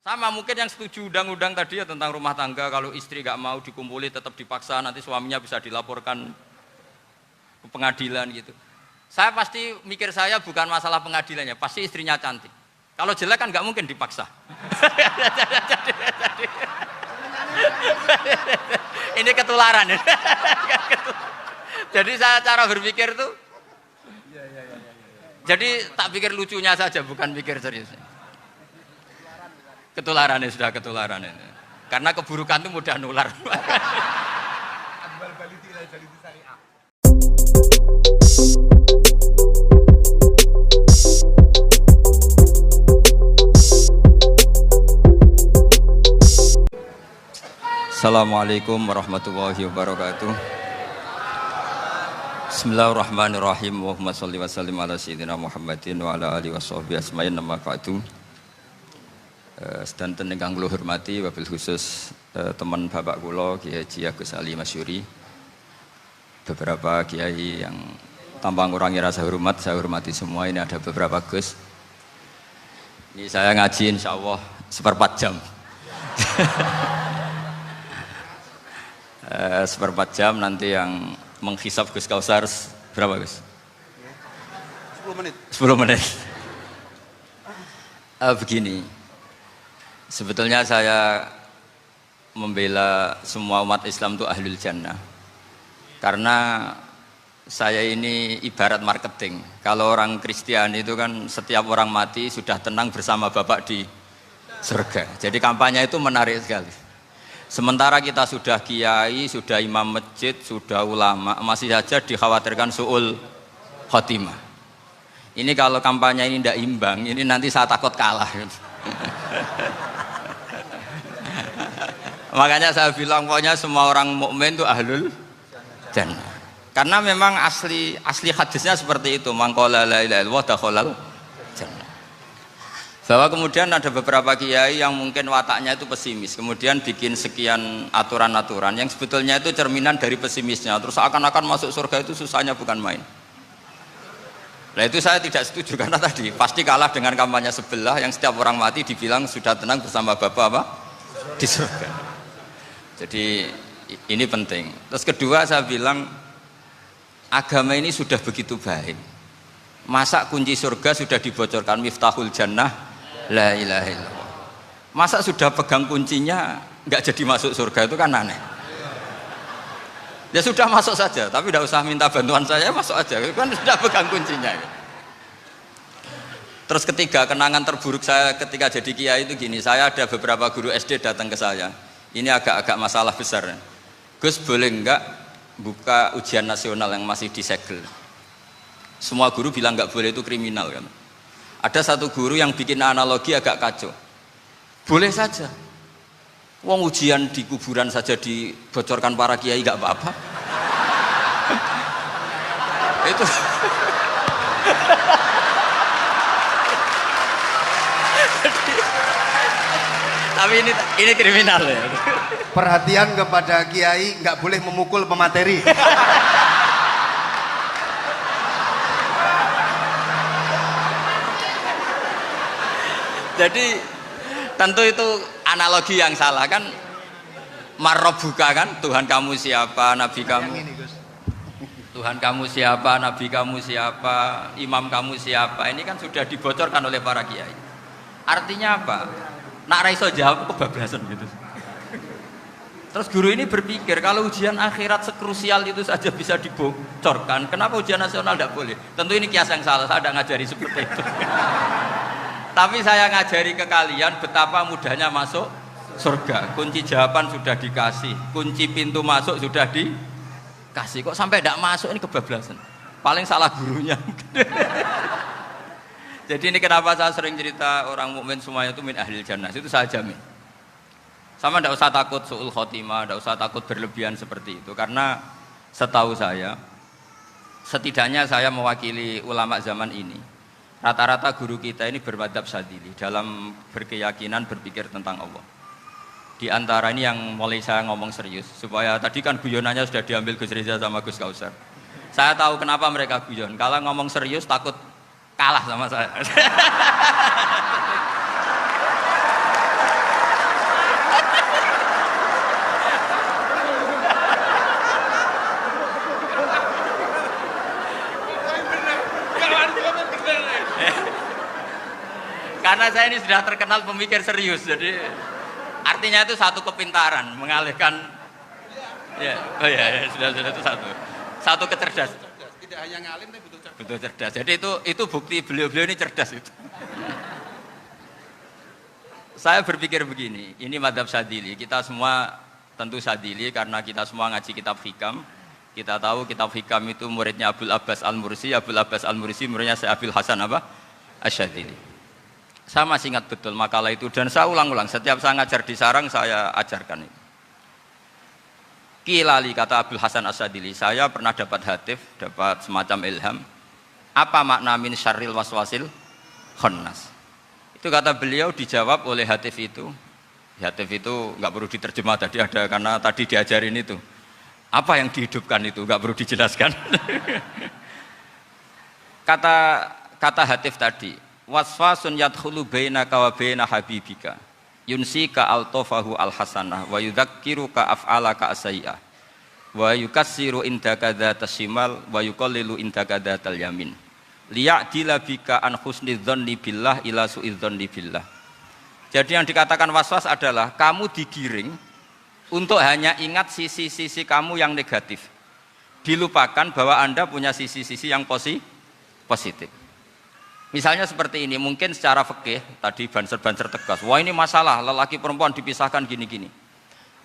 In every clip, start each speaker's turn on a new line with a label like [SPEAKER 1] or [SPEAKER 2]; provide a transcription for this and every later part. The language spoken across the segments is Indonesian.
[SPEAKER 1] Sama mungkin yang setuju undang-undang tadi ya tentang rumah tangga, kalau istri gak mau dikumpuli tetap dipaksa, nanti suaminya bisa dilaporkan ke pengadilan gitu. Saya pasti mikir saya bukan masalah pengadilannya, pasti istrinya cantik. Kalau jelek kan nggak mungkin dipaksa. Ini ketularan. Jadi saya cara berpikir tuh, jadi tak pikir lucunya saja, bukan pikir serius. Ketularan ya sudah ketularan ini. Karena keburukan itu mudah nular. Assalamualaikum warahmatullahi wabarakatuh. Bismillahirrahmanirrahim. Allahumma sholli wa sallim ala sayyidina Muhammadin wa ala alihi washabbihi asma'in nama ba'du. Sedanten ingkang kula hormati wabil khusus teman bapak kula Kiai Haji Agus Ali Masyuri. Beberapa kiai yang tanpa ngurangi rasa hormat, saya hormati semua. Ini ada beberapa Gus. Ini saya ngaji insyaallah 1/4 jam. 1/4 jam nanti yang menghisap Gus Kausar berapa Gus?
[SPEAKER 2] 10 menit.
[SPEAKER 1] 10 menit. Begini, sebetulnya saya membela semua umat Islam itu ahlul jannah. Karena saya ini ibarat marketing. Kalau orang Kristiani itu kan setiap orang mati sudah tenang bersama Bapak di surga. Jadi kampanye itu menarik sekali. Sementara kita sudah kiai, sudah imam masjid, sudah ulama, masih saja dikhawatirkan su'ul khotimah. Ini kalau kampanye ini tidak imbang, ini nanti saya takut kalah. Makanya saya bilang pokoknya semua orang mukmin itu ahlul jannah. Karena memang asli hadisnya seperti itu, man qala la ilaha illallah dakhalal jannah. Bahwa kemudian ada beberapa kiai yang mungkin wataknya itu pesimis, kemudian bikin sekian aturan-aturan yang sebetulnya itu cerminan dari pesimisnya, terus akan-akan masuk surga itu susahnya bukan main. Nah itu saya tidak setuju, karena tadi pasti kalah dengan kampanye sebelah yang setiap orang mati dibilang sudah tenang bersama Bapak apa? Di surga. Jadi ini penting. Terus kedua saya bilang agama ini sudah begitu baik. Masa kunci surga sudah dibocorkan, miftahul jannah la ilaha illallah. Masa sudah pegang kuncinya nggak jadi masuk surga, itu kan aneh. Ya sudah masuk saja, tapi tidak usah minta bantuan saya, masuk aja, kan sudah pegang kuncinya. Terus ketiga, kenangan terburuk saya ketika jadi kiai itu gini, saya ada beberapa guru SD datang ke saya. Ini agak-agak masalah besar. Gus, boleh nggak buka ujian nasional yang masih disegel? Semua guru bilang nggak boleh, itu kriminal kan. Ada satu guru yang bikin analogi agak kacau. Boleh saja. Wong ujian di kuburan saja dibocorkan para kiai nggak apa-apa. Itu. Tapi ini kriminal ya.
[SPEAKER 2] Perhatian kepada kiai, nggak boleh memukul pemateri.
[SPEAKER 1] Jadi tentu itu analogi yang salah kan. Marrobuka kan, Tuhan kamu siapa, nabi kamu. Tuhan kamu siapa, nabi kamu siapa, imam kamu siapa. Ini kan sudah dibocorkan oleh para kiai. Artinya apa? Nak raiso jawab kebablasan gitu. Terus guru ini berpikir kalau ujian akhirat sekrusial itu saja bisa dibocorkan, kenapa ujian nasional tidak boleh? Tentu ini kias yang salah, saya tidak ngajari seperti itu. Tapi saya ngajari ke kalian betapa mudahnya masuk surga. Kunci jawaban sudah dikasih, kunci pintu masuk sudah dikasih. Kok sampai tidak masuk, ini kebablasan. Paling salah gurunya. Jadi ini kenapa saya sering cerita orang mukmin semuanya itu min ahlil jannah, itu saya jamin. Sama tidak usah takut su'ul khotimah, tidak usah takut berlebihan seperti itu. Karena setahu saya, setidaknya saya mewakili ulama zaman ini. Rata-rata guru kita ini bermadzhab Syadzili dalam berkeyakinan berpikir tentang Allah. Di antara ini yang mulai saya ngomong serius, supaya tadi kan guyonannya sudah diambil Gus Reza sama Gus Kausar. Saya tahu kenapa mereka guyon. Kalau ngomong serius takut kalah sama saya. Karena saya ini sudah terkenal pemikir serius, jadi artinya itu satu kepintaran mengalihkan. Ya, oh ya, sudah itu satu kecerdasan.
[SPEAKER 3] Tidak hanya ngalim tapi butuh cerdas.
[SPEAKER 1] Betul cerdas. Jadi itu bukti beliau-beliau ini cerdas itu. Saya berpikir begini, ini madhab Sadili. Kita semua tentu Sadili karena kita semua ngaji kitab Hikam. Kita tahu kitab Hikam itu muridnya Abul Abbas Al-Mursi. Abul Abbas Al-Mursi muridnya Syekh Abil Hasan apa? Asy-Syadzili. Saya masih ingat betul makalah itu dan saya ulang-ulang. Setiap saya ngajar di sarang saya ajarkan itu. Kilali kata Abul Hasan Asy-Syadzili, saya pernah dapat hatif, dapat semacam ilham. Apa makna min syarril waswasil khannas? Itu kata beliau dijawab oleh hatif itu. Hatif itu nggak perlu diterjemah tadi ada karena tadi diajarin itu. Apa yang dihidupkan itu nggak perlu dijelaskan. kata hatif tadi, waswasun yadkhulu bainaka wa baina habibika. Yunsika altofahu alhasanah wa yudzakiruka af'alaka asai'ah wa yukassiru indaka dzatas shimal wa yuqallilu indaka dzatal yamin liya'dila bika an husnidzanni billah ila su'idzanni billah. Jadi yang dikatakan waswas adalah kamu digiring untuk hanya ingat sisi-sisi kamu yang negatif, dilupakan bahwa Anda punya sisi-sisi yang positif. Misalnya seperti ini, mungkin secara fikih tadi banser-banser tegas, wah ini masalah lelaki perempuan dipisahkan gini-gini.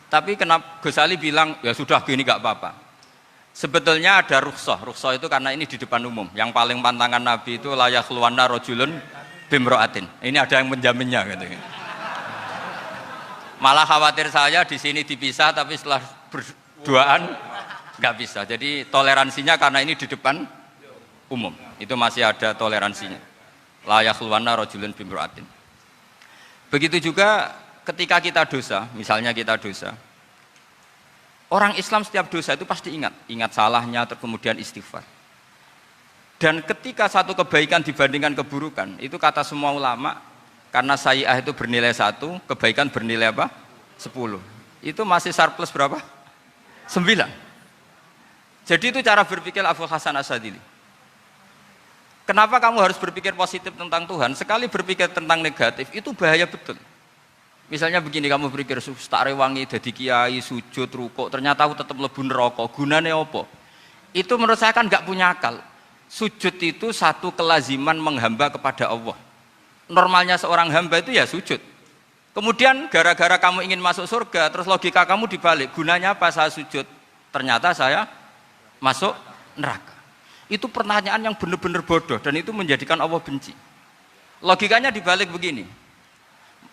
[SPEAKER 1] Tapi kenapa Ghazali bilang ya sudah gini gak apa-apa. Sebetulnya ada rukhsah itu karena ini di depan umum. Yang paling pantangan Nabi itu la yakhluwanna rajulun bimra'atin. Ini ada yang menjaminnya gitu. Malah khawatir saya di sini dipisah tapi setelah berduaan nggak bisa. Jadi toleransinya karena ini di depan umum. Itu masih ada toleransinya. La yakhluwanna rajulun bimra'atin. Begitu juga ketika kita dosa, misalnya kita dosa. Orang Islam setiap dosa itu pasti ingat salahnya, terus kemudian istighfar. Dan ketika satu kebaikan dibandingkan keburukan, itu kata semua ulama, karena sayi'ah itu bernilai 1, kebaikan bernilai apa? 10. Itu masih surplus berapa? 9. Jadi itu cara berpikir Abul Hasan Asy-Syadzili. Kenapa kamu harus berpikir positif tentang Tuhan? Sekali berpikir tentang negatif, itu bahaya betul. Misalnya begini, kamu berpikir tak rewangi jadi kiai, sujud, rukuk, ternyata aku tetap mlebu neraka. Gunane apa? Itu menurut saya kan nggak punya akal. Sujud itu satu kelaziman menghamba kepada Allah. Normalnya seorang hamba itu ya sujud. Kemudian gara-gara kamu ingin masuk surga, terus logika kamu dibalik. Gunanya apa saya sujud? Ternyata saya masuk neraka. Itu pertanyaan yang benar-benar bodoh dan itu menjadikan Allah benci. Logikanya dibalik begini.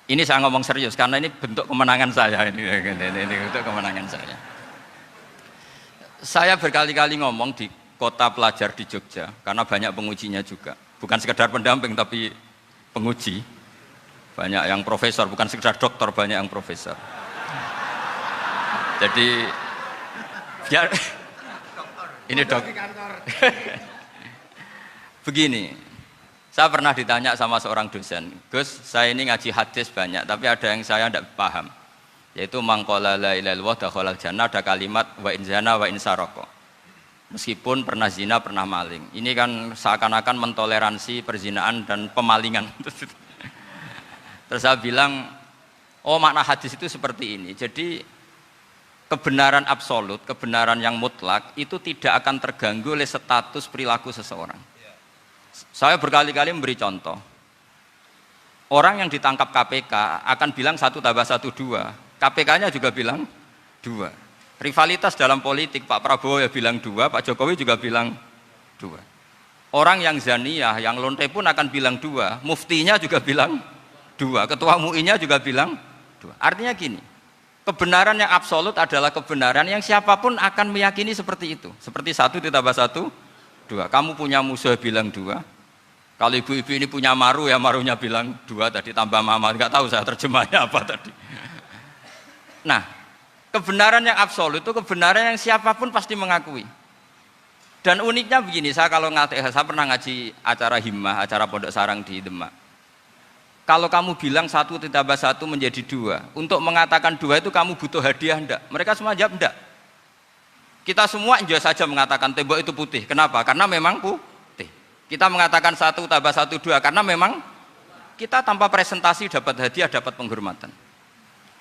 [SPEAKER 1] Ini saya ngomong serius karena ini bentuk kemenangan saya ini bentuk kemenangan saya. Saya berkali-kali ngomong di kota pelajar di Jogja karena banyak pengujinya juga. Bukan sekedar pendamping tapi penguji. Banyak yang profesor, bukan sekedar dokter, banyak yang profesor. Jadi biar ini dok. Begini. Saya pernah ditanya sama seorang dosen, Gus, saya ini ngaji hadis banyak, tapi ada yang saya tidak paham, yaitu mangqala la ilaha illallah dakhalal jannah, ada kalimat wa in zana wa in saraka. Meskipun pernah zina, pernah maling. Ini kan seakan-akan mentoleransi perzinaan dan pemalingan. Terus saya bilang, oh makna hadis itu seperti ini. Jadi kebenaran absolut, kebenaran yang mutlak itu tidak akan terganggu oleh status perilaku seseorang. Saya berkali-kali memberi contoh. Orang yang ditangkap KPK akan bilang 1 tambah 1 2. KPK-nya juga bilang 2. Rivalitas dalam politik, Pak Prabowo ya bilang 2, Pak Jokowi juga bilang 2. Orang yang zaniyah, yang lonte pun akan bilang 2. Muftinya juga bilang 2. Ketua MUI-nya juga bilang 2. Artinya gini, kebenaran yang absolut adalah kebenaran yang siapapun akan meyakini seperti itu. Seperti 1 ditambah 1 2. Kamu punya musuh bilang 2. Kalau ibu-ibu ini punya maru ya marunya bilang 2 tadi tambah mama. Enggak tahu saya terjemahnya apa tadi. Nah, kebenaran yang absolut itu kebenaran yang siapapun pasti mengakui. Dan uniknya begini, saya pernah ngaji acara himmah, acara pondok sarang di Demak. Kalau kamu bilang 1 ditambah 1 menjadi 2, untuk mengatakan 2 itu kamu butuh hadiah enggak? Mereka semua jawab enggak. Kita semua enjoy saja mengatakan tembok itu putih. Kenapa? Karena memang putih. Kita mengatakan 1 tambah 1 2 karena memang kita tanpa presentasi dapat hadiah, dapat penghormatan.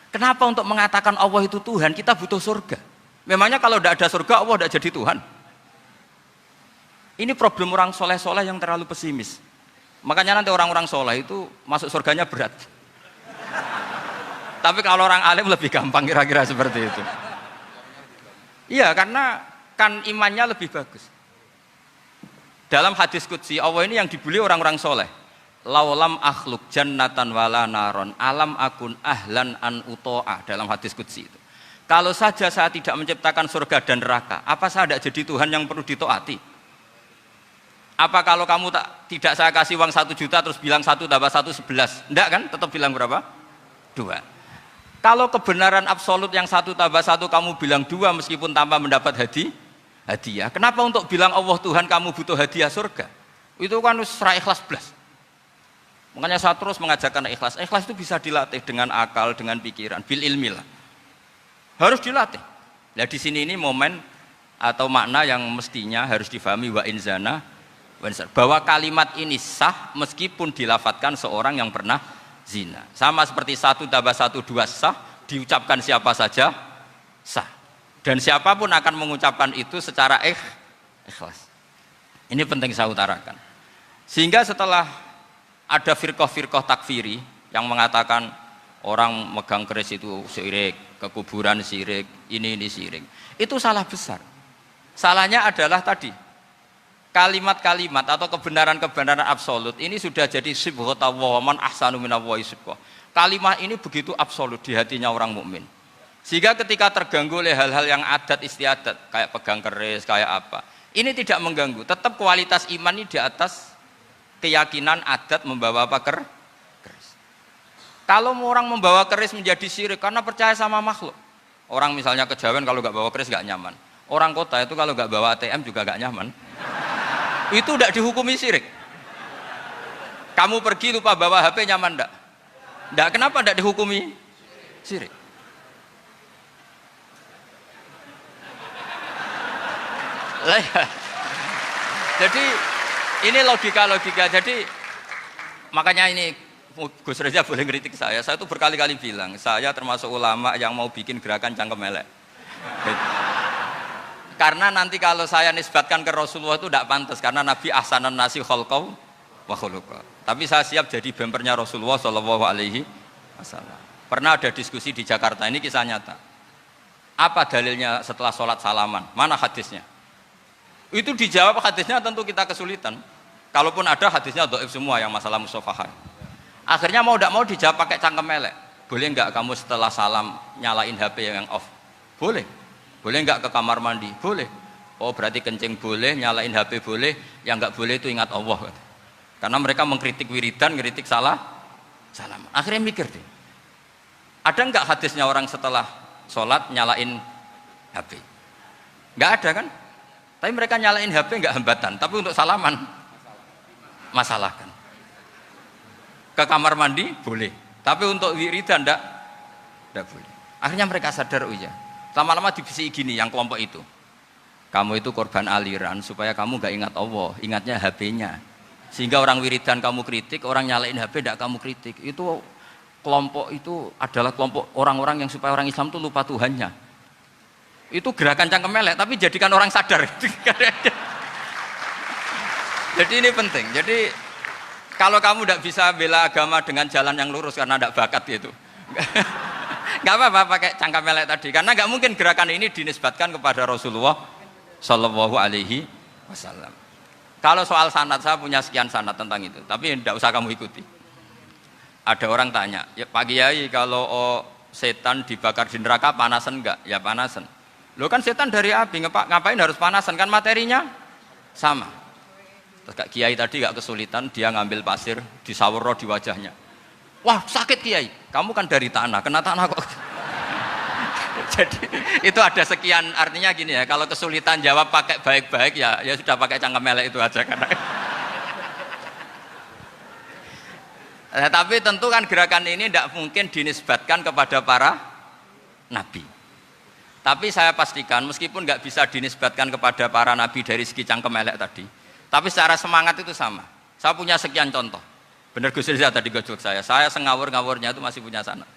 [SPEAKER 1] Kenapa untuk mengatakan Allah itu Tuhan, kita butuh surga? Memangnya kalau tidak ada surga, Allah tidak jadi Tuhan? Ini problem orang soleh-soleh yang terlalu pesimis. Makanya nanti orang-orang soleh itu masuk surganya berat. Tapi kalau orang alim lebih gampang kira-kira seperti itu. Iya, karena kan imannya lebih bagus. Dalam hadis qudsi, Allah ini yang dibuli orang-orang soleh. Laulam akhluk jannatan wala naron alam akun ahlan an uto'a, dalam hadis qudsi itu. Kalau saja saya tidak menciptakan surga dan neraka, apa saya tidak jadi Tuhan yang perlu ditaati? Apa kalau kamu tidak saya kasih uang 1 juta terus bilang 1 tambah 1 11? Enggak kan? Tetap bilang berapa? 2. Kalau kebenaran absolut yang 1 tambah 1 kamu bilang 2 meskipun tanpa mendapat hadiah. Kenapa untuk bilang Allah Tuhan kamu butuh hadiah surga? Itu kan serah ikhlas belas. Makanya saya terus mengajarkan ikhlas. Ikhlas itu bisa dilatih dengan akal, dengan pikiran, bil ilmi lah. Harus dilatih. Nah di sini ini momen atau makna yang mestinya harus difahami wa inzana, bahwa kalimat ini sah meskipun dilafatkan seorang yang pernah zina. Sama seperti 1 tambah 1 2 sah, diucapkan siapa saja sah. Dan siapapun akan mengucapkan itu secara ikhlas. Ini penting saya utarakan. Sehingga setelah ada firqah-firqah takfiri yang mengatakan orang megang keris itu syirik, ke kuburan syirik, ini syirik. Itu salah besar. Salahnya adalah tadi kalimat-kalimat atau kebenaran-kebenaran absolut ini sudah jadi sibghatullah man ahsanu minallahi sibghah. Kalimat ini begitu absolut di hatinya orang mukmin. Sehingga ketika terganggu oleh hal-hal yang adat istiadat kayak pegang keris, kayak apa, ini tidak mengganggu. Tetap kualitas iman ini di atas keyakinan adat membawa apa keris. Kalau orang membawa keris menjadi syirik karena percaya sama makhluk. Orang misalnya kejawen kalau nggak bawa keris nggak nyaman. Orang kota itu kalau nggak bawa ATM juga nggak nyaman. Itu tidak dihukumi syirik. Kamu pergi lupa bawa HP nyaman enggak? Enggak, kenapa enggak dihukumi syirik? Jadi ini logika-logika. Jadi makanya ini Gus Reza boleh ngeritik saya. Saya itu berkali-kali bilang, saya termasuk ulama yang mau bikin gerakan cangkem elek. Karena nanti kalau saya nisbatkan ke Rasulullah itu tidak pantas, karena Nabi ahsanan nasi khalqaw wa khuluqa. Tapi saya siap jadi bempernya Rasulullah Shallallahu Alaihi Wasallam. Pernah ada diskusi di Jakarta, ini kisah nyata. Apa dalilnya setelah sholat salaman? Mana hadisnya? Itu dijawab hadisnya tentu kita kesulitan. Kalaupun ada hadisnya dhaif semua yang masalah musafahan. Akhirnya mau tidak mau dijawab pakai cangkem elek. Boleh enggak kamu setelah salam nyalain HP yang off? Boleh. Boleh enggak ke kamar mandi? Boleh. Oh berarti kencing boleh, nyalain HP boleh, yang enggak boleh itu ingat Allah. Karena mereka mengkritik wiridan, ngeritik salam. Akhirnya mikir deh, ada enggak hadisnya orang setelah sholat nyalain HP? Enggak ada kan? Tapi mereka nyalain HP enggak hambatan, tapi untuk salaman masalahkan. Ke kamar mandi boleh, tapi untuk wiridan enggak boleh. Akhirnya mereka sadar, oh iya. Lama-lama dibisi gini yang kelompok itu. Kamu itu korban aliran supaya kamu gak ingat Allah, ingatnya HP-nya. Sehingga orang wiridan kamu kritik, orang nyalain HP tidak kamu kritik. Itu kelompok itu adalah kelompok orang-orang yang supaya orang Islam itu lupa Tuhannya. Itu gerakan cangkem elek, tapi jadikan orang sadar. Jadi ini penting. Jadi kalau kamu tidak bisa bela agama dengan jalan yang lurus karena tidak bakat gitu. Gak apa-apa pakai cangkem elek tadi, karena gak mungkin gerakan ini dinisbatkan kepada Rasulullah Shallallahu Alaihi Wasallam. Kalau soal sanad, saya punya sekian sanad tentang itu, tapi tidak usah kamu ikuti. Ada orang tanya, ya Pak Kiai kalau setan dibakar di neraka panasan enggak? Ya panasan. Lo kan setan dari api, ngapain harus panasan? Kan materinya sama. Terus Kak Kiai tadi gak kesulitan, dia ngambil pasir, disawur di wajahnya. Wah sakit Kiai, kamu kan dari tanah, kena tanah kok. Jadi itu ada sekian, artinya gini ya, kalau kesulitan jawab pakai baik-baik ya sudah pakai cangkem elek itu aja kan. Nah, tapi tentu kan gerakan ini tidak mungkin dinisbatkan kepada para nabi. Tapi saya pastikan meskipun nggak bisa dinisbatkan kepada para nabi dari segi cangkem elek tadi, tapi secara semangat itu sama. Saya punya sekian contoh. Bener Gus Riza tadi gojok saya sengawur-ngawurnya itu masih punya sanad.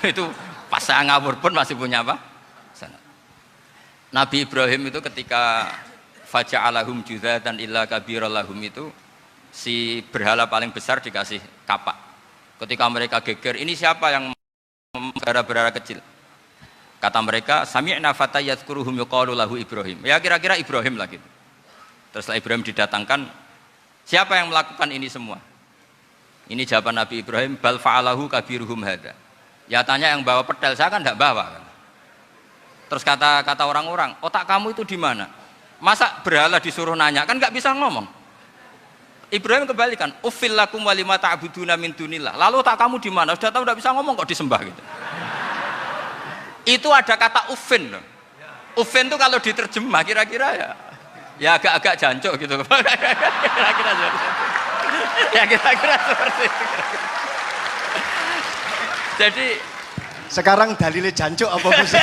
[SPEAKER 1] Itu pas saya ngawur pun masih punya apa? Sanad. Nabi Ibrahim itu ketika faja'alahum juzatan illa kabirallahum itu si berhala paling besar dikasih kapak. Ketika mereka geger, ini siapa yang berhala-berhala kecil? Kata mereka, sami'na fata yadhkuruhum yuqalu lahu Ibrahim. Ya kira-kira Ibrahim lah gitu. Terus setelah Ibrahim didatangkan, siapa yang melakukan ini semua? Ini jawaban Nabi Ibrahim, bal fa'alahu kabiruhum hadza. Ya tanya yang bawa pedal, saya kan tidak bawa. Terus kata orang-orang, otak kamu itu di mana? Masa berhala disuruh nanya, kan nggak bisa ngomong. Ibrahim kembalikan, uffil lakum walima ta'buduna min dunillah. Lalu otak kamu di mana? Sudah tahu nggak bisa ngomong kok disembah gitu. Itu ada kata uffin loh. Uffin itu kalau diterjemah kira-kira ya agak-agak jancuk gitu. Kira-kira ya kira-kira seperti itu. Jadi
[SPEAKER 2] Sekarang dalilnya jancuk apa Gus?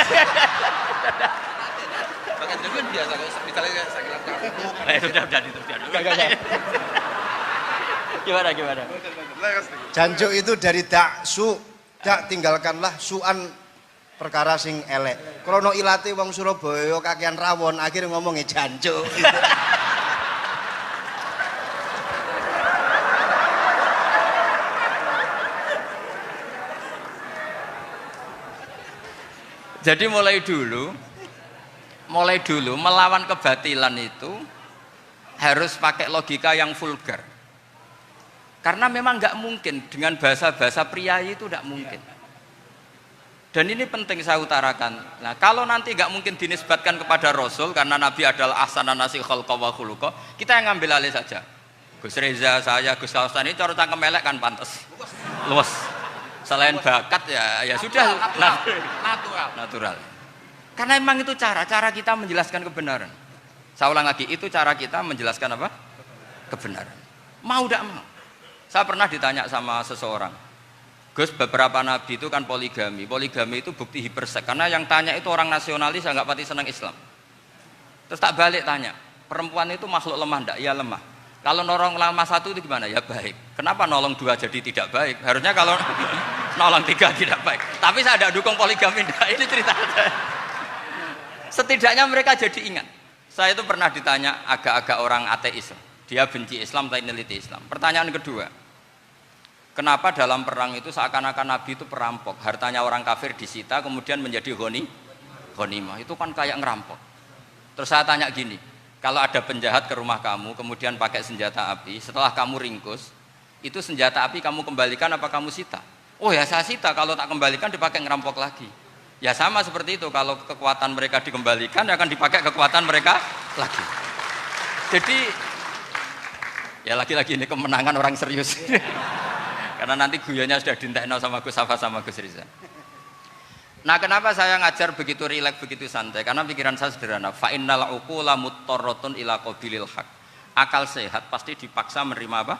[SPEAKER 3] Bahkan juga biasa kalau misalnya saya kira
[SPEAKER 1] sudah gimana?
[SPEAKER 2] Jancuk itu dari daksu, dak tinggalkanlah suan perkara sing elek. Krono ilate wong Surabaya kakean rawon, akhirnya ngomongnya jancuk.
[SPEAKER 1] Jadi mulai dulu melawan kebatilan itu harus pakai logika yang vulgar. Karena memang nggak mungkin dengan bahasa-bahasa priayi itu nggak mungkin. Dan ini penting saya utarakan. Nah, kalau nanti nggak mungkin dinisbatkan kepada Rasul karena Nabi adalah ahsanan nasi khalqa wa khuluqa, kita yang ngambil alih saja. Gus Reza, saya, Gus Kaustan ini cara cangkem elek kan pantas. Luas. Selain bakat ya sudah natural. Karena memang itu cara kita menjelaskan kebenaran. Saya ulang lagi, itu cara kita menjelaskan apa? Kebenaran. Mau tidak mau. Saya pernah ditanya sama seseorang, Gus, beberapa nabi itu kan poligami itu bukti hipersek. Karena yang tanya itu orang nasionalis yang nggak pati senang Islam. Terus tak balik tanya, perempuan itu makhluk lemah enggak? Ya lemah. Kalau nolong lama satu itu gimana? Ya baik. Kenapa nolong dua jadi tidak baik? Harusnya kalau nolong tiga tidak baik. Tapi saya tidak dukung poligami. Ini cerita saya. Setidaknya mereka jadi ingat. Saya itu pernah ditanya agak-agak orang ateis. Dia benci Islam tapi neliti Islam. Pertanyaan kedua, kenapa dalam perang itu seakan-akan Nabi itu perampok? Hartanya orang kafir disita kemudian menjadi ghanimah. Itu kan kayak ngerampok. Terus saya tanya gini, kalau ada penjahat ke rumah kamu, kemudian pakai senjata api, setelah kamu ringkus, itu senjata api kamu kembalikan apa kamu sita? Oh ya saya sita, kalau tak kembalikan dipakai ngerampok lagi. Ya sama seperti itu, kalau kekuatan mereka dikembalikan, akan dipakai kekuatan mereka lagi. Jadi, ya lagi-lagi ini kemenangan orang serius. Karena nanti guyonnya sudah dintekno sama Gus Safa sama Gus Riza. Nah, kenapa saya ngajar begitu rileks, begitu santai? Karena pikiran saya sederhana. Fa innal uqula muttarratun ila qabilil haq. Akal sehat pasti dipaksa menerima apa?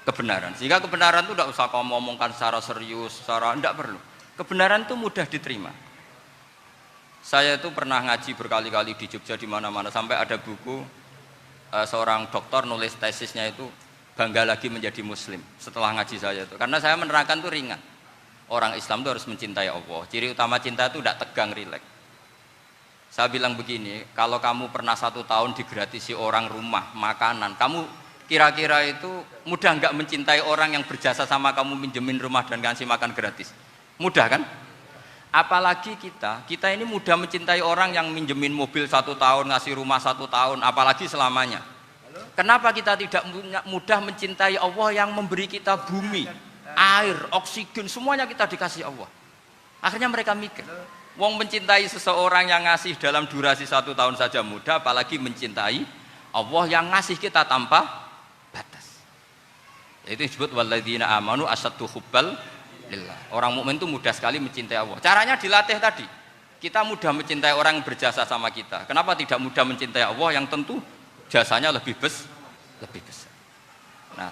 [SPEAKER 1] Kebenaran. Sehingga kebenaran itu tidak usah kamu ngomongkan secara serius, tidak perlu. Kebenaran itu mudah diterima. Saya itu pernah ngaji berkali-kali di Jogja di mana-mana sampai ada buku seorang dokter nulis tesisnya itu bangga lagi menjadi muslim setelah ngaji saya itu. Karena saya menerangkan itu ringan. Orang Islam itu harus mencintai Allah. Ciri utama cinta itu tidak tegang, rileks. Saya bilang begini, kalau kamu pernah 1 tahun digratisi orang rumah, makanan, kamu kira-kira itu mudah nggak mencintai orang yang berjasa sama kamu minjemin rumah dan ngasih makan gratis? Mudah kan? Apalagi kita ini mudah mencintai orang yang minjemin mobil 1 tahun, ngasih rumah 1 tahun, apalagi selamanya. Kenapa kita tidak mudah mencintai Allah yang memberi kita bumi, air, oksigen, semuanya kita dikasih Allah? Akhirnya mereka mikir, wong mencintai seseorang yang ngasih dalam durasi 1 tahun saja mudah, apalagi mencintai Allah yang ngasih kita tanpa batas. Itu disebut walladzina amanu asyaddu hubbal lillah. Orang mukmin itu mudah sekali mencintai Allah. Caranya dilatih tadi. Kita mudah mencintai orang yang berjasa sama kita. Kenapa tidak mudah mencintai Allah yang tentu jasanya lebih besar? Nah,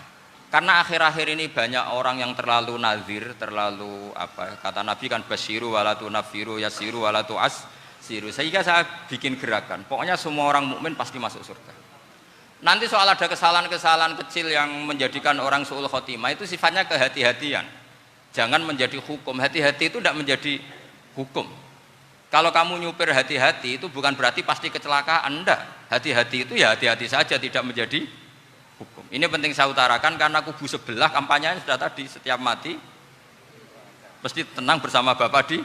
[SPEAKER 1] karena akhir-akhir ini banyak orang yang terlalu nazir, terlalu kata Nabi kan basyiru walatu nafiru yasiru walatu as siru. Sehingga saya bikin gerakan. Pokoknya semua orang mukmin pasti masuk surga. Nanti soal ada kesalahan-kesalahan kecil yang menjadikan orang su'ul khotimah itu sifatnya kehati-hatian. Jangan menjadi hukum. Hati-hati itu tidak menjadi hukum. Kalau kamu nyupir hati-hati itu bukan berarti pasti kecelakaan, enggak. Hati-hati itu ya hati-hati saja, tidak menjadi hukum. Ini penting saya utarakan karena kubu sebelah kampanyenya sudah tadi, setiap mati mesti tenang bersama Bapak di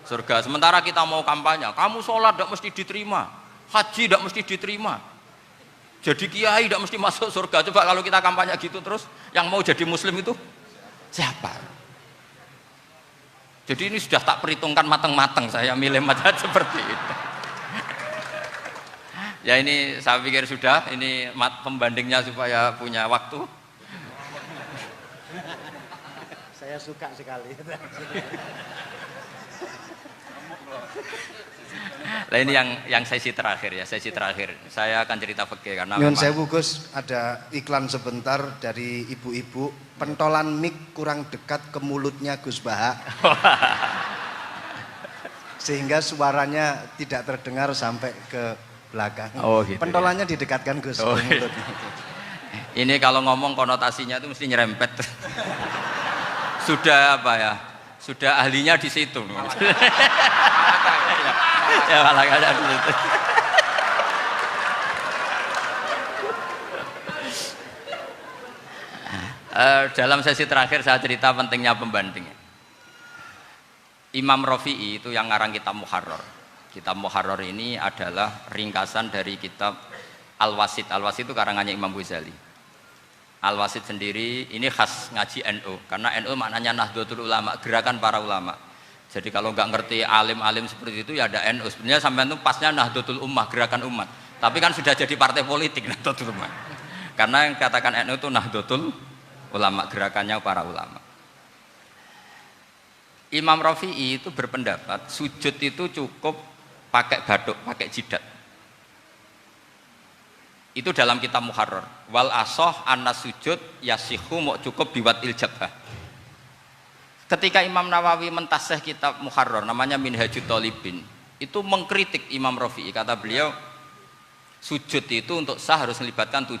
[SPEAKER 1] surga. Sementara kita mau kampanye, kamu sholat tidak mesti diterima, haji tidak mesti diterima, jadi kiai tidak mesti masuk surga. Coba kalau kita kampanye gitu terus, yang mau jadi muslim itu siapa? Jadi ini sudah tak perhitungkan matang-matang, saya milih macam seperti itu. Ya ini saya pikir sudah, ini pembandingnya supaya punya waktu.
[SPEAKER 2] Saya suka sekali.
[SPEAKER 1] Nah ini yang sesi terakhir ya, sesi terakhir. Saya akan cerita fikih karena
[SPEAKER 2] Nyun sewu Gus, ada iklan sebentar dari ibu-ibu, pentolan mic kurang dekat ke mulutnya Gus Baha. Sehingga suaranya tidak terdengar sampai ke belakang.
[SPEAKER 1] Oh, gitu,
[SPEAKER 2] pentolannya didekatkan Gus ke
[SPEAKER 1] gitu.
[SPEAKER 2] mulutnya.
[SPEAKER 1] Ini kalau ngomong konotasinya itu mesti nyerempet. Sudah apa ya? Sudah ahlinya di situ. Ya malah ada di situ. Dalam sesi terakhir saya cerita pentingnya pembanding. Imam Rafi'i itu yang ngarang kitab Muharrar. Kitab Muharrar ini adalah ringkasan dari kitab Al-Wasit. Al-Wasit itu karangannya Imam Ghazali. Al-Wasit sendiri ini khas ngaji NU, karena NU maknanya Nahdlatul Ulama, gerakan para ulama. Jadi kalau nggak ngerti alim-alim seperti itu ya ada NU. Sebenarnya sampai itu pasnya Nahdlatul Ummah, gerakan umat. Tapi kan sudah jadi partai politik Nahdlatul Ummah. Karena yang katakan NU itu Nahdlatul Ulama, gerakannya para ulama. Imam Rafi'i itu berpendapat sujud itu cukup pakai batuk, pakai jidat. Itu dalam kitab Muharrar. Wal asoh anna sujud yasihu mau cukup biwat iljabah. Ketika Imam Nawawi mentasih kitab Muharrar namanya Minhajut Thalibin, itu mengkritik Imam Rafi'i. Kata beliau sujud itu untuk sah harus melibatkan 7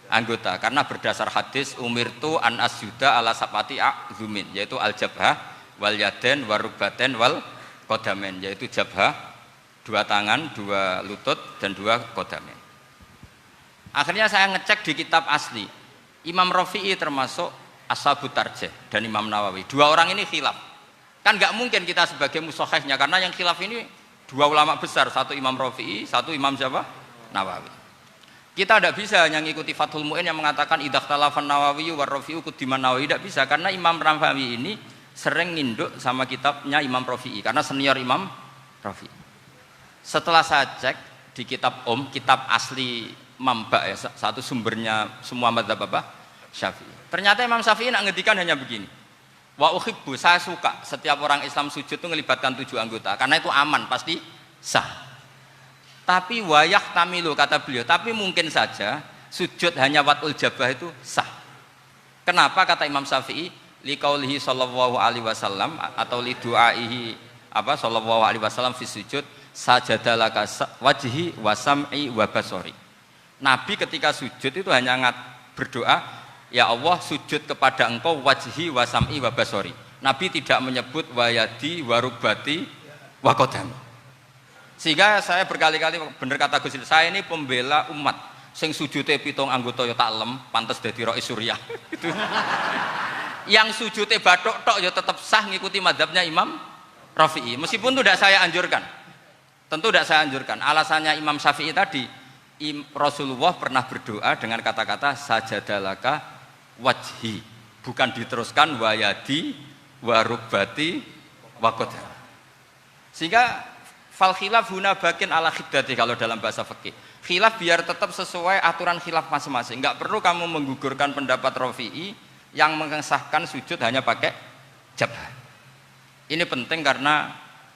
[SPEAKER 1] anggota karena berdasar hadis umirtu an asjuda ala sabati a'zumin, yaitu al jabhah wal yaden warubaten wal qadamen, yaitu jabhah 2 tangan, 2 lutut dan 2 qadamen. Akhirnya saya ngecek di kitab asli, Imam Rafi'i termasuk Ashabut Tarjih dan Imam Nawawi. 2 orang ini khilaf. Kan nggak mungkin kita sebagai musahihnya, karena yang khilaf ini 2 ulama besar, satu Imam Rafi'i, satu Imam siapa? Nawawi. Kita tidak bisa hanya ngikuti Fathul Mu'in yang mengatakan idzakhtalafan Nawawi war Rafi'u kudiman Nawawi, tidak bisa, karena Imam Nawawi ini sering nginduk sama kitabnya Imam Rafi'i karena senior Imam Rafi'i. Setelah saya cek di kitab kitab asli Mamba ya, satu sumbernya semua mazhab apa? Syafi'i. Ternyata Imam Syafi'i nak ngedikan hanya begini. Wa uhibbu, saya suka setiap orang Islam sujud itu melibatkan 7 anggota karena itu aman, pasti sah. Tapi wayah tamilu kata beliau, tapi mungkin saja sujud hanya watul jabah itu sah. Kenapa kata Imam Syafi'i? Liqaulihi sallallahu alaihi wasallam atau li du'aihi apa sallallahu alaihi wasallam fi sujud sajadalaka wajhi wa sam'i wa basari. Nabi ketika sujud itu hanya berdoa, ya Allah sujud kepada engkau wajhi wa sam'i wa basari. Nabi tidak menyebut wayadi warubati wa qadam. Sehingga saya berkali-kali bener kata Gus, saya ini pembela umat sing sujude 7 anggota ya tak lem, pantes dadi Rais Suriah. Itu. Yang sujudnya batuk tok ya tetap sah ngikuti mazhabnya Imam Rafi'i. Meskipun itu tidak saya anjurkan. Tentu tidak saya anjurkan. Alasannya Imam Syafi'i tadi, Rasulullah pernah berdoa dengan kata-kata sajadalaka wajhi, bukan diteruskan wayadi warubati wakoda. Sehingga fal khilaf huna bakin ala khiddati kalau dalam bahasa fikih. Khilaf biar tetap sesuai aturan khilaf masing-masing. Enggak perlu kamu menggugurkan pendapat Rafi'i yang mengesahkan sujud hanya pakai jabah. Ini penting karena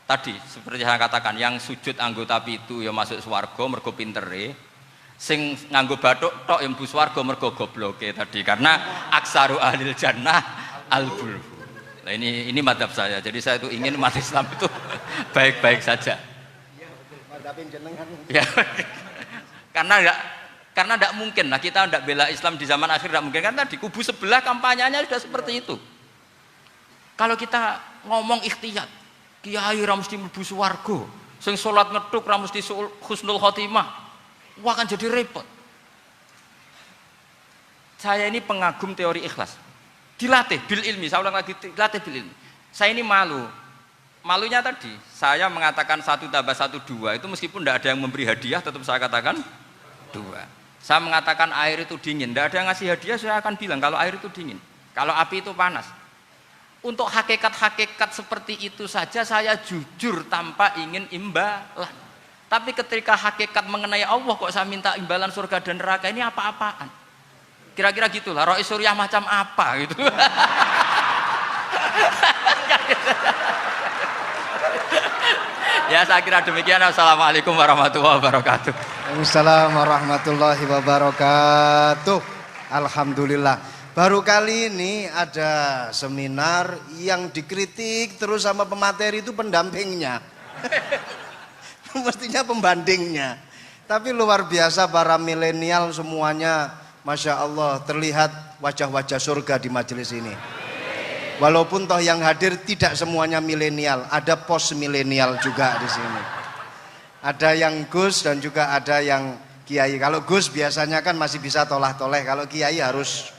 [SPEAKER 1] tadi seperti saya katakan, yang sujud anggota pitu ya masuk swarga mergo pintere, sing nganggo bathuk tok yang mlebu swarga mergo gobloke tadi, karena aksaru ahlil jannah al-bulhu. Nah ini madhab saya. Jadi saya itu ingin umat Islam itu baik-baik saja.
[SPEAKER 2] Iya betul. Madhabin jenengan.
[SPEAKER 1] Ya. Karena enggak Karena tidak mungkin lah kita tidak bela Islam di zaman akhir, tidak mungkin, karena di kubu sebelah kampanyenya sudah seperti itu. Kalau kita ngomong ikhtiyat, kiai ra mesti mlebu swarga, sing salat ngethuk ra mesti husnul khotimah, wah akan jadi repot. Saya ini pengagum teori ikhlas, dilatih bil ilmi, saya ulang lagi, dilatih bil ilmi. Saya ini malunya tadi, saya mengatakan 1 tambah 1 2, itu meskipun tidak ada yang memberi hadiah, tetap saya katakan 2. Saya mengatakan air itu dingin, tidak ada yang ngasih hadiah, saya akan bilang kalau air itu dingin, kalau api itu panas. Untuk hakikat-hakikat seperti itu saja saya jujur tanpa ingin imbalan. Tapi ketika hakikat mengenai Allah kok saya minta imbalan surga dan neraka, ini apa-apaan? Kira-kira gitulah, Rois Suriah macam apa gitu. Ya saya kira demikian. Assalamualaikum warahmatullahi wabarakatuh.
[SPEAKER 2] Waalaikumsalam warahmatullahi wabarakatuh. Alhamdulillah. Baru kali ini ada seminar yang dikritik terus sama pemateri itu pendampingnya. Mestinya pembandingnya. Tapi luar biasa para milenial semuanya, Masya Allah, terlihat wajah-wajah surga di majelis ini. Walaupun toh yang hadir tidak semuanya milenial, ada post milenial juga di sini. Ada yang Gus dan juga ada yang Kiai. Kalau Gus biasanya kan masih bisa tolah-toleh, kalau Kiai harus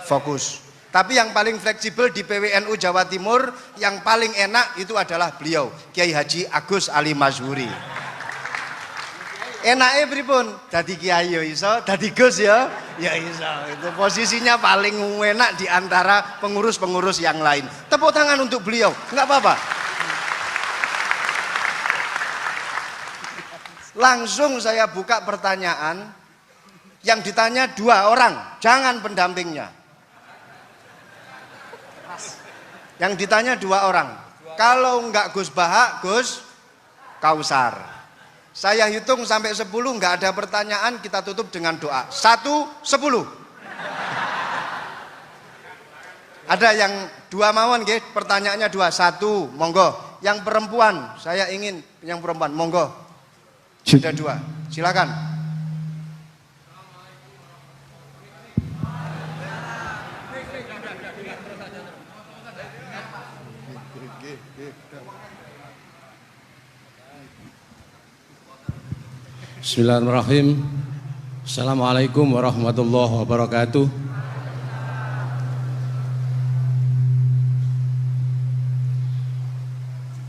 [SPEAKER 2] fokus. Tapi yang paling fleksibel di PWNU Jawa Timur, yang paling enak itu adalah beliau, Kiai Haji Agus Ali Mazhuri. Enaknya pripun? Dadi kiai ya iso, dadi Gus ya iso. Itu posisinya paling enak di antara pengurus-pengurus yang lain. Tepuk tangan untuk beliau, enggak apa-apa. Langsung saya buka pertanyaan. Yang ditanya 2 orang, jangan pendampingnya. Yang ditanya 2 orang. Kalau enggak Gus Baha, Gus Kausar. Saya hitung sampai 10, nggak ada pertanyaan, kita tutup dengan doa. 1, 10. Ada yang 2 mawon nggih, pertanyaannya 2. 1, monggo. Yang perempuan, saya ingin yang perempuan, monggo. Sudah 2, silakan.
[SPEAKER 4] Bismillahirrahmanirrahim. Assalamualaikum warahmatullahi wabarakatuh.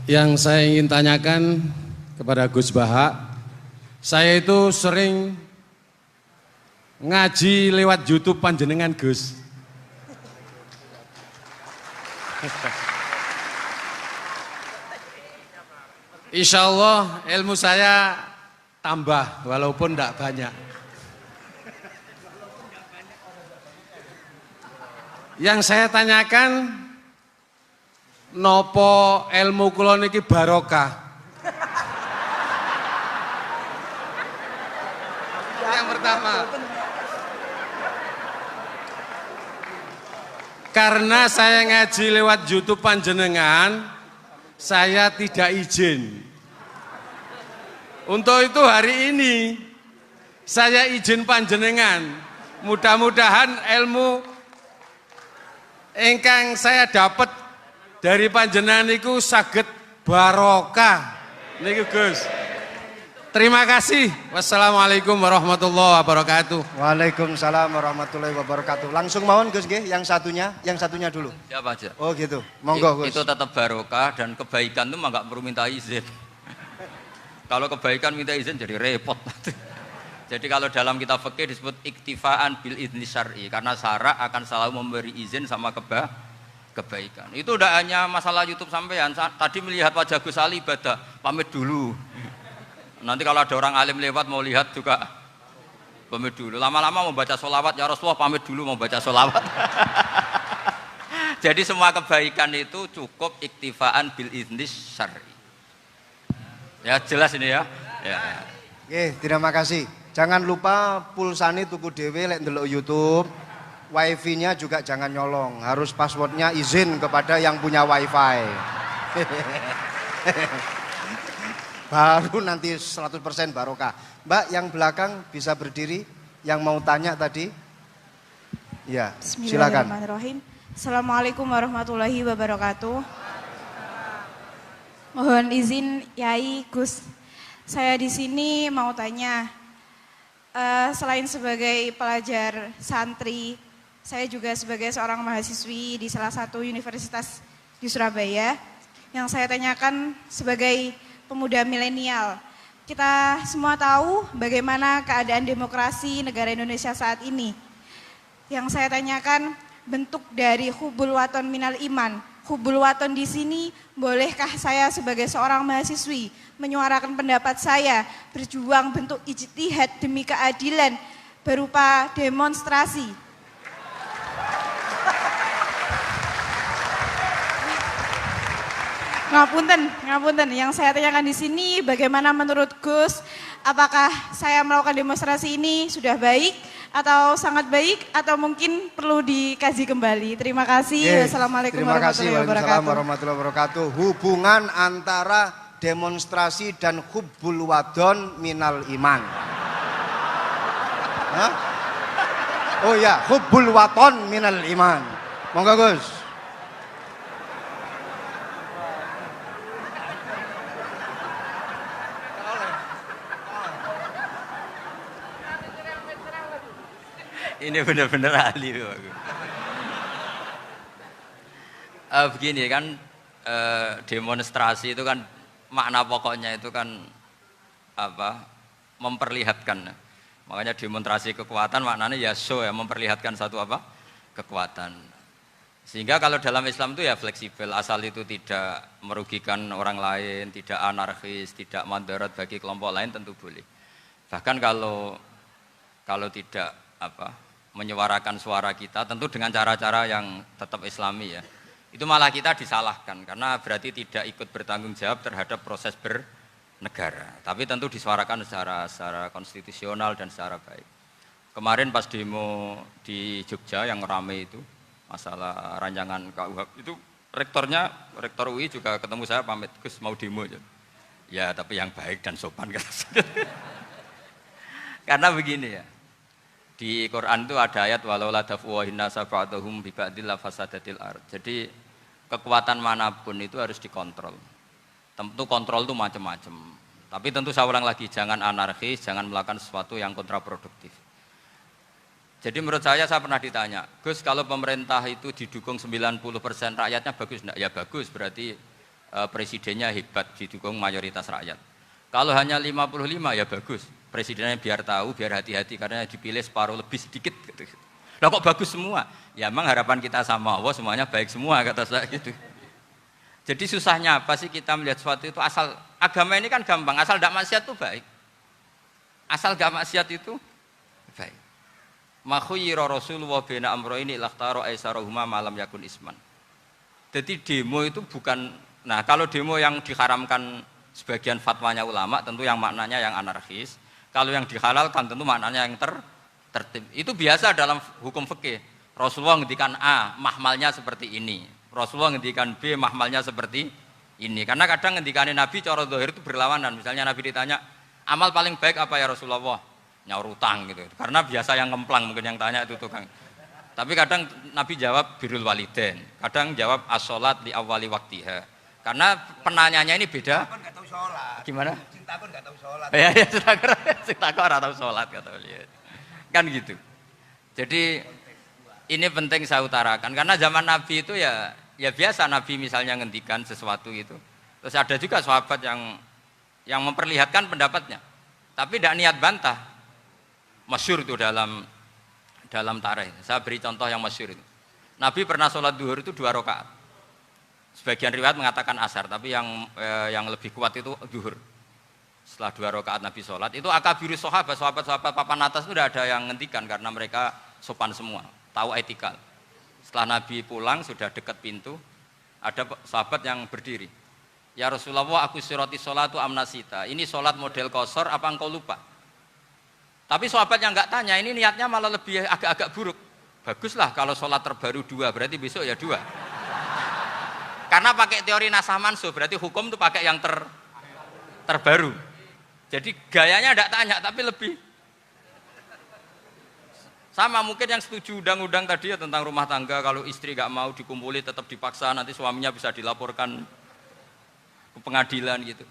[SPEAKER 4] Yang saya ingin tanyakan kepada Gus Baha, saya itu sering ngaji lewat YouTube panjenengan Gus. Insya Allah ilmu saya tambah walaupun tidak banyak. Yang saya tanyakan, nopo ilmu kula niki barokah? Yang pertama, karena saya ngaji lewat YouTube panjenengan, saya tidak izin. Untuk itu hari ini saya izin panjenengan, mudah-mudahan ilmu ingkang saya dapat dari panjenengan niku saged barokah niku Gus. Terima kasih. Wassalamualaikum warahmatullahi wabarakatuh.
[SPEAKER 2] Waalaikumsalam warahmatullahi wabarakatuh. Langsung mawon Gus nggih, yang satunya dulu.
[SPEAKER 1] Siapa aja?
[SPEAKER 2] Oh gitu. Monggo Gus.
[SPEAKER 1] Itu tetap barokah dan kebaikan itu mah nggak perlu minta izin. Kalau kebaikan minta izin jadi repot. Jadi kalau dalam kitab fikih disebut iktifaan bil idzni syar'i, karena syara akan selalu memberi izin sama kebaikan. Itu udah hanya masalah YouTube sampean. Tadi melihat wajah Gus Ali ibadah, pamit dulu. Nanti kalau ada orang alim lewat mau lihat juga pamit dulu. Lama-lama mau baca sholawat, ya Rasulullah pamit dulu mau baca sholawat. Jadi semua kebaikan itu cukup iktifaan bil idzni syar'i. Ya jelas ini ya.
[SPEAKER 2] Oke, terima kasih. Jangan lupa pulsane tuku dhewe lek ndelok YouTube. Wifi-nya juga jangan nyolong. Harus passwordnya izin kepada yang punya wifi. baru nanti 100% barokah. Mbak yang belakang bisa berdiri, yang mau tanya tadi. Ya, silakan.
[SPEAKER 5] Bismillahirrahmanirrahim. Assalamualaikum warahmatullahi wabarakatuh. Mohon izin Yai Gus, saya di sini mau tanya, selain sebagai pelajar santri, saya juga sebagai seorang mahasiswi di salah satu universitas di Surabaya. Yang saya tanyakan sebagai pemuda milenial, kita semua tahu bagaimana keadaan demokrasi negara Indonesia saat ini. Yang saya tanyakan, bentuk dari hubul waton minal iman. Hubul waton di sini, bolehkah saya sebagai seorang mahasiswi menyuarakan pendapat saya, berjuang bentuk ijtihad demi keadilan berupa demonstrasi? Ngapunten. Yang saya tanyakan di sini, bagaimana menurut Gus, apakah saya melakukan demonstrasi ini sudah baik atau sangat baik atau mungkin perlu dikaji kembali? Terima kasih. Wassalamualaikum
[SPEAKER 2] warahmatullahi wabarakatuh. Hubungan antara demonstrasi dan hubbul wadon minal iman. Hah? Oh ya, hubbul waton minal iman. Monggo Gus.
[SPEAKER 1] Ini benar-benar ahli loh aku. Begini kan, demonstrasi itu kan makna pokoknya itu kan apa? Memperlihatkan. Makanya demonstrasi kekuatan maknanya ya show ya, memperlihatkan satu apa? Kekuatan. Sehingga kalau dalam Islam itu ya fleksibel, asal itu tidak merugikan orang lain, tidak anarkis, tidak mandorot bagi kelompok lain tentu boleh. Bahkan kalau tidak apa? Menyuarakan suara kita tentu dengan cara-cara yang tetap islami ya, itu malah kita disalahkan karena berarti tidak ikut bertanggung jawab terhadap proses bernegara, tapi tentu disuarakan secara konstitusional dan secara baik. Kemarin pas demo di Jogja yang rame itu masalah rancangan KUHP itu, rektor UI juga ketemu saya, pamit Gus mau demo ya tapi yang baik dan sopan karena begini ya, di Quran itu ada ayat walau la daf'uhinna safa'atuhum bi ba'dil fasadatil ard. Jadi kekuatan manapun itu harus dikontrol. Tentu kontrol itu macam-macam. Tapi tentu saya ulang lagi, jangan anarkis, jangan melakukan sesuatu yang kontraproduktif. Jadi menurut saya pernah ditanya, Gus kalau pemerintah itu didukung 90% rakyatnya bagus enggak? Ya bagus, berarti presidennya hebat, didukung mayoritas rakyat. Kalau hanya 55 ya bagus. Presidennya biar tahu, biar hati-hati karena dipilih separuh lebih sedikit gitu. Lah kok bagus semua? Ya emang harapan kita sama Allah semuanya baik semua kata saya gitu. Jadi susahnya apa sih kita melihat sesuatu itu, asal agama ini kan gampang, asal tidak maksiat itu baik. Asal gak maksiat itu baik. Makhuyira Rasulullah bina amroini lakhtaro aisarohuma malam yakun isman. Jadi demo itu bukan, nah kalau demo yang diharamkan sebagian fatwanya ulama tentu yang maknanya yang anarkis. Kalau yang dihalalkan tentu maknanya yang tertib. Itu biasa dalam hukum fikih. Rasulullah ngendikan A, mahmalnya seperti ini. Rasulullah ngendikan B, mahmalnya seperti ini. Karena kadang ngendikanin Nabi cara zahir itu berlawanan. Misalnya Nabi ditanya, amal paling baik apa ya Rasulullah? Nyaur utang gitu. Karena biasa yang ngemplang mungkin yang tanya itu tukang. Tapi kadang Nabi jawab birrul walidain. Kadang jawab as-sholat li awwali waktiha. Karena penanyanya ini beda.
[SPEAKER 3] Nggak tahu sholat.
[SPEAKER 1] Gimana?
[SPEAKER 3] Cinta pun nggak tahu sholat.
[SPEAKER 1] Ya, cinta kok ora tahu sholat kata beliau. Kan gitu. Jadi ini penting saya utarakan karena zaman Nabi itu ya biasa Nabi misalnya ngendikan sesuatu itu. Terus ada juga sahabat yang memperlihatkan pendapatnya. Tapi tidak niat bantah. Masyhur itu dalam tarikh. Saya beri contoh yang masyhur itu. Nabi pernah sholat duhur itu 2 rakaat. Sebagian riwayat mengatakan asar, tapi yang lebih kuat itu duhur. Setelah 2 rakaat Nabi sholat, itu akabirus sahabat papan atas itu tidak ada yang ngendikan karena mereka sopan semua, tahu etikal. Setelah Nabi pulang sudah dekat pintu, ada sahabat yang berdiri. Ya Rasulullah, aku siroti sholatu amnasita. Ini sholat model kosor, apa engkau lupa? Tapi sahabat yang nggak tanya, ini niatnya malah lebih agak-agak buruk. Baguslah kalau sholat terbaru 2, berarti besok ya 2. Karena pakai teori nasah mansuh, berarti hukum itu pakai yang terbaru. Jadi gayanya tidak tanya, tapi lebih sama. Mungkin yang setuju undang-undang tadi ya tentang rumah tangga, kalau istri nggak mau dikumpuli tetap dipaksa, nanti suaminya bisa dilaporkan ke pengadilan gitu.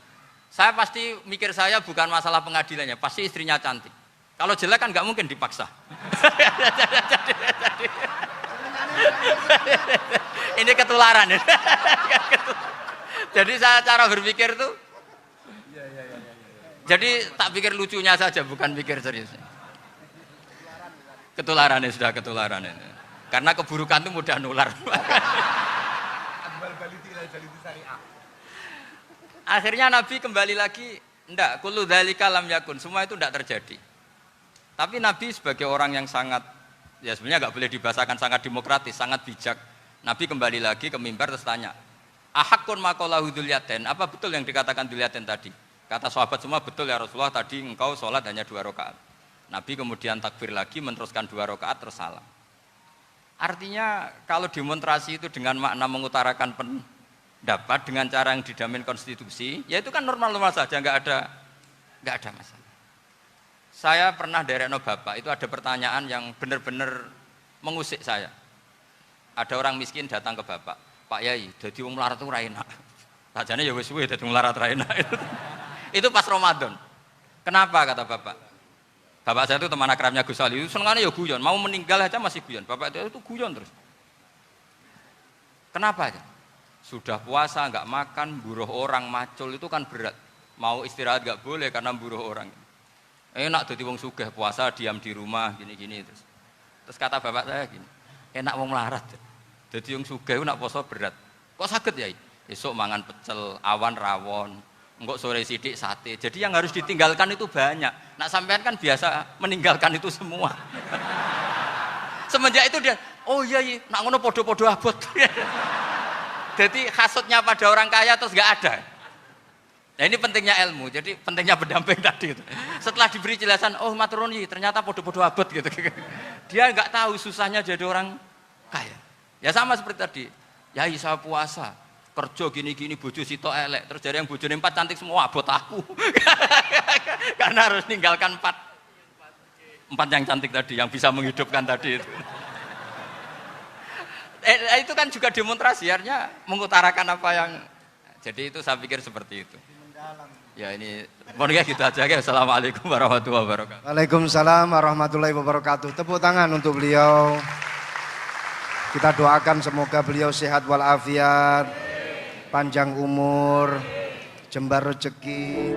[SPEAKER 1] Saya pasti mikir saya bukan masalah pengadilannya, pasti istrinya cantik. Kalau jelek kan nggak mungkin dipaksa. Ini ketularan. Jadi saya cara berpikir tuh, jadi tak pikir lucunya saja, bukan pikir seriusnya. Ketularan ya, sudah ketularan ini. Karena keburukan itu mudah nular. Akhirnya Nabi kembali lagi, enggak, kullu dzalika lam yakun, semua itu enggak terjadi. Tapi Nabi sebagai orang yang sangat, ya sebenarnya enggak boleh dibahasakan sangat demokratis, sangat bijak. Nabi kembali lagi ke mimbar terus tanya, ahakun maqalahu dzulyaten, apa betul yang dikatakan dzulyaten tadi? Kata sahabat semua, betul ya Rasulullah, tadi engkau sholat hanya 2 rakaat. Nabi kemudian takbir lagi, meneruskan 2 rakaat terus salam. Artinya kalau demonstrasi itu dengan makna mengutarakan pendapat dengan cara yang dijamin konstitusi, ya itu kan normal-normal saja, nggak ada masalah. Saya pernah derekno bapak, itu ada pertanyaan yang benar-benar mengusik saya. Ada orang miskin datang ke bapak, Pak Yai, dadi wong melarat itu ra enak. Sajane ya wis suwe dadi wong melarat ra enak. Itu pas Ramadan. Kenapa kata bapak? Bapak saya itu teman akrabnya Gus Ali, senengannya ya guyon, mau meninggal aja masih guyon. Bapak itu guyon terus. Kenapa ya? Sudah puasa nggak makan, buruh orang, macul itu kan berat. Mau istirahat nggak boleh karena buruh orang. Enak dadi wong sugih puasa diam di rumah gini-gini terus. Terus kata bapak saya gini, enak wong melarat. Dadi wong sugih nak poso berat. Kok sakit ya? Esok mangan pecel, awan rawon. Enggak sore sidik sate. Jadi yang harus ditinggalkan itu banyak. Nak sampean kan biasa meninggalkan itu semua. Semenjak itu dia, oh iya, nak ngono podo-podo abot. Jadi hasutnya pada orang kaya terus nggak ada. Nah ini pentingnya ilmu. Jadi pentingnya pendamping tadi itu. Setelah diberi jelasan, oh maturuni ternyata podo-podo abot gitu. Dia nggak tahu susahnya jadi orang kaya. Ya sama seperti tadi. Yai saya puasa. Kerja gini-gini bojo sitok elek terus dari yang bojone 4 cantik semua abot aku. Karena harus ninggalkan 4 yang cantik tadi yang bisa menghidupkan tadi itu. Itu kan juga demonstrasi, artinya mengutarakan apa yang, jadi itu saya pikir seperti itu. Ya ini pokoknya gitu aja ya. Assalamualaikum warahmatullahi wabarakatuh.
[SPEAKER 2] Waalaikumsalam warahmatullahi wabarakatuh. Tepuk tangan untuk beliau. Kita doakan semoga beliau sehat walafiat, panjang umur, jembar rezeki.